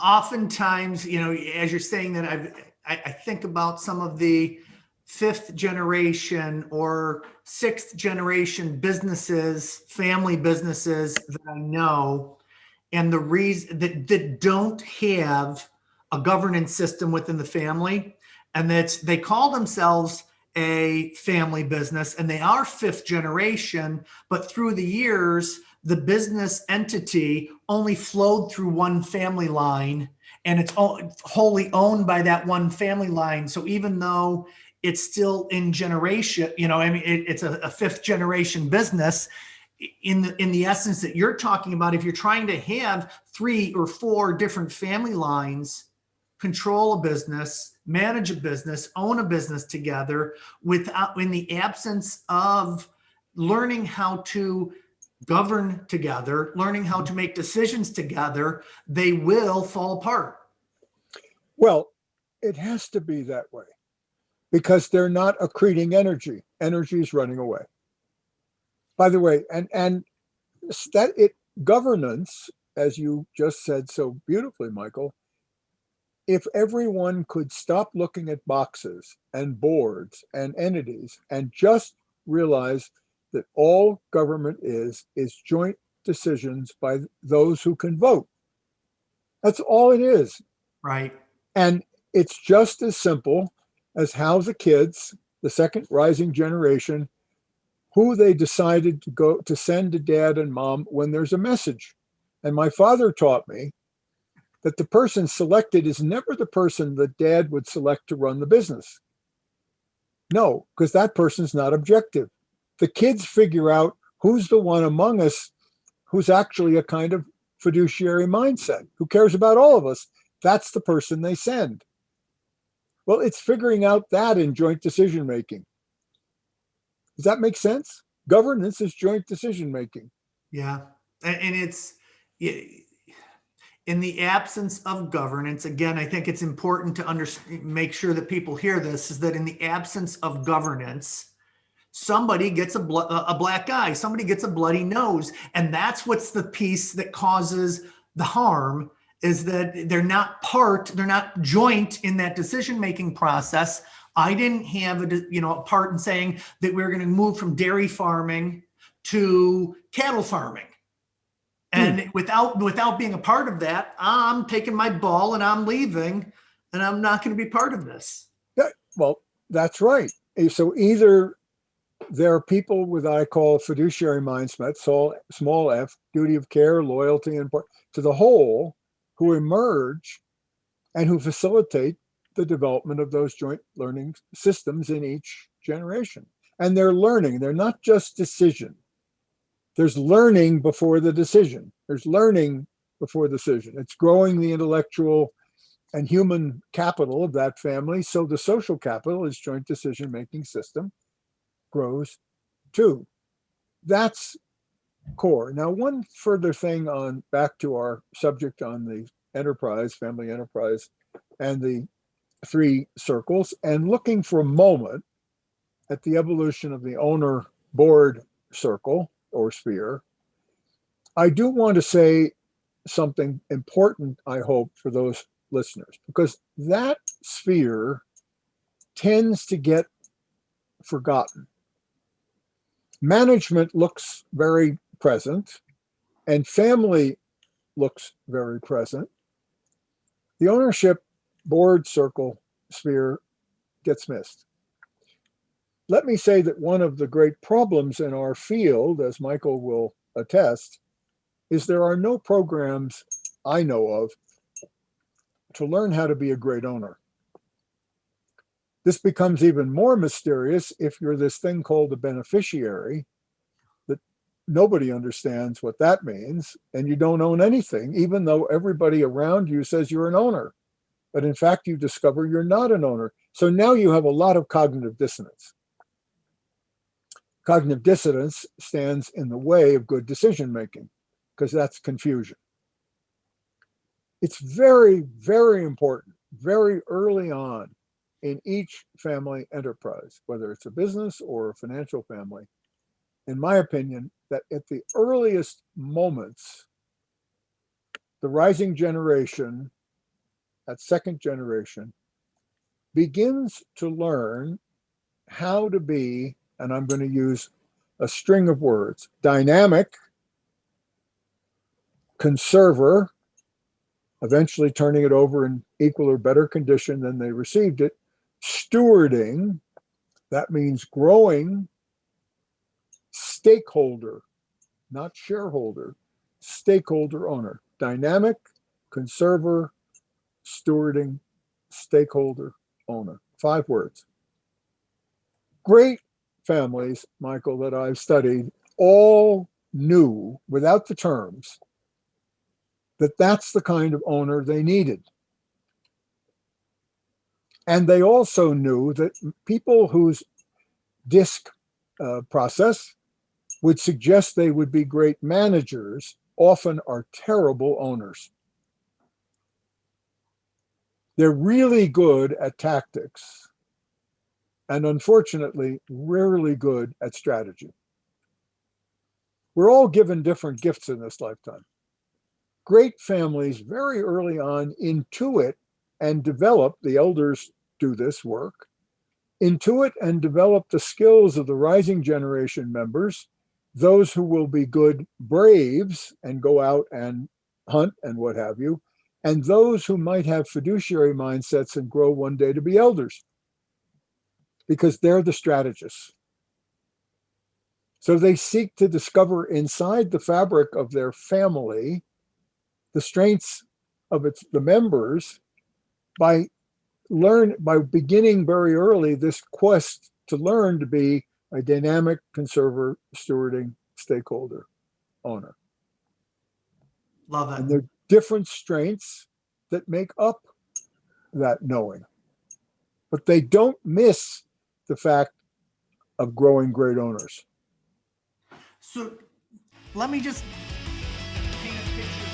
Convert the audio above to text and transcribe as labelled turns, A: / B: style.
A: oftentimes, as you're saying that, I think about some of the fifth generation or sixth generation businesses, family businesses that I know, and the reason that don't have a governance system within the family, and that's they call themselves a family business and they are fifth generation, but through the years, the business entity only flowed through one family line and it's wholly owned by that one family line. So even though it's still in generation, it's a fifth generation business, in the essence that you're talking about, if you're trying to have 3 or 4 different family lines control a business, manage a business, own a business together, without, in the absence of learning how to govern together, learning how to make decisions together, they will fall apart.
B: Well, it has to be that way because they're not accreting energy. Energy is running away. By the way, and that it governance, as you just said so beautifully, Michael, if everyone could stop looking at boxes and boards and entities and just realize that all government is joint decisions by those who can vote. That's all it is.
A: Right.
B: And it's just as simple as how the kids, the second rising generation, who they decided to send to dad and mom when there's a message. And my father taught me that the person selected is never the person that dad would select to run the business. No, because that person's not objective. The kids figure out who's the one among us who's actually a kind of fiduciary mindset, who cares about all of us. That's the person they send. Well, it's figuring out that in joint decision making. Does that make sense? Governance is joint decision making.
A: Yeah. And it's in the absence of governance, again, I think it's important to make sure that people hear this, is that in the absence of governance, somebody gets a black eye, somebody gets a bloody nose. And that's what's the piece that causes the harm, is that they're not joint in that decision-making process. I didn't have a part in saying that we were going to move from dairy farming to cattle farming. And without being a part of that, I'm taking my ball and I'm leaving, and I'm not going to be part of this.
B: Yeah, well, that's right. So either there are people with what I call fiduciary mindset, small f, duty of care, loyalty, and to the whole, who emerge and who facilitate the development of those joint learning systems in each generation. And they're learning. They're not just decision. There's learning before the decision. There's learning before the decision. It's growing the intellectual and human capital of that family. So the social capital, its joint decision-making system, grows too. That's core. Now, one further thing back to our subject on the enterprise, family enterprise, and the 3 circles, and looking for a moment at the evolution of the owner board circle or sphere, I do want to say something important, I hope, for those listeners, because that sphere tends to get forgotten. Management looks very present, and family looks very present. The ownership board circle sphere gets missed. Let me say that one of the great problems in our field, as Michael will attest, is there are no programs I know of to learn how to be a great owner. This becomes even more mysterious if you're this thing called a beneficiary, that nobody understands what that means, and you don't own anything, even though everybody around you says you're an owner. But in fact, you discover you're not an owner. So now you have a lot of cognitive dissonance. Cognitive dissonance stands in the way of good decision making, because that's confusion. It's very, very important, very early on in each family enterprise, whether it's a business or a financial family, in my opinion, that at the earliest moments, the rising generation that second generation, begins to learn how to be, and I'm going to use a string of words, dynamic, conserver, eventually turning it over in equal or better condition than they received it, stewarding, that means growing, stakeholder, not shareholder, stakeholder owner, dynamic, conserver, stewarding, stakeholder owner. 5 words. Great families, Michael, that I've studied all knew without the terms that that's the kind of owner they needed. And they also knew that people whose DISC process would suggest they would be great managers often are terrible owners. They're really good at tactics and unfortunately rarely good at strategy. We're all given different gifts in this lifetime. Great families very early on intuit and develop, the elders do this work, intuit and develop the skills of the rising generation members, those who will be good braves and go out and hunt and what have you, and those who might have fiduciary mindsets and grow one day to be elders, because they're the strategists. So they seek to discover inside the fabric of their family the strengths of the members by beginning very early this quest to learn to be a dynamic conserver, stewarding, stakeholder owner.
A: Love it.
B: And there are different strengths that make up that knowing. But they don't miss the fact of growing great owners.
A: So let me just paint a picture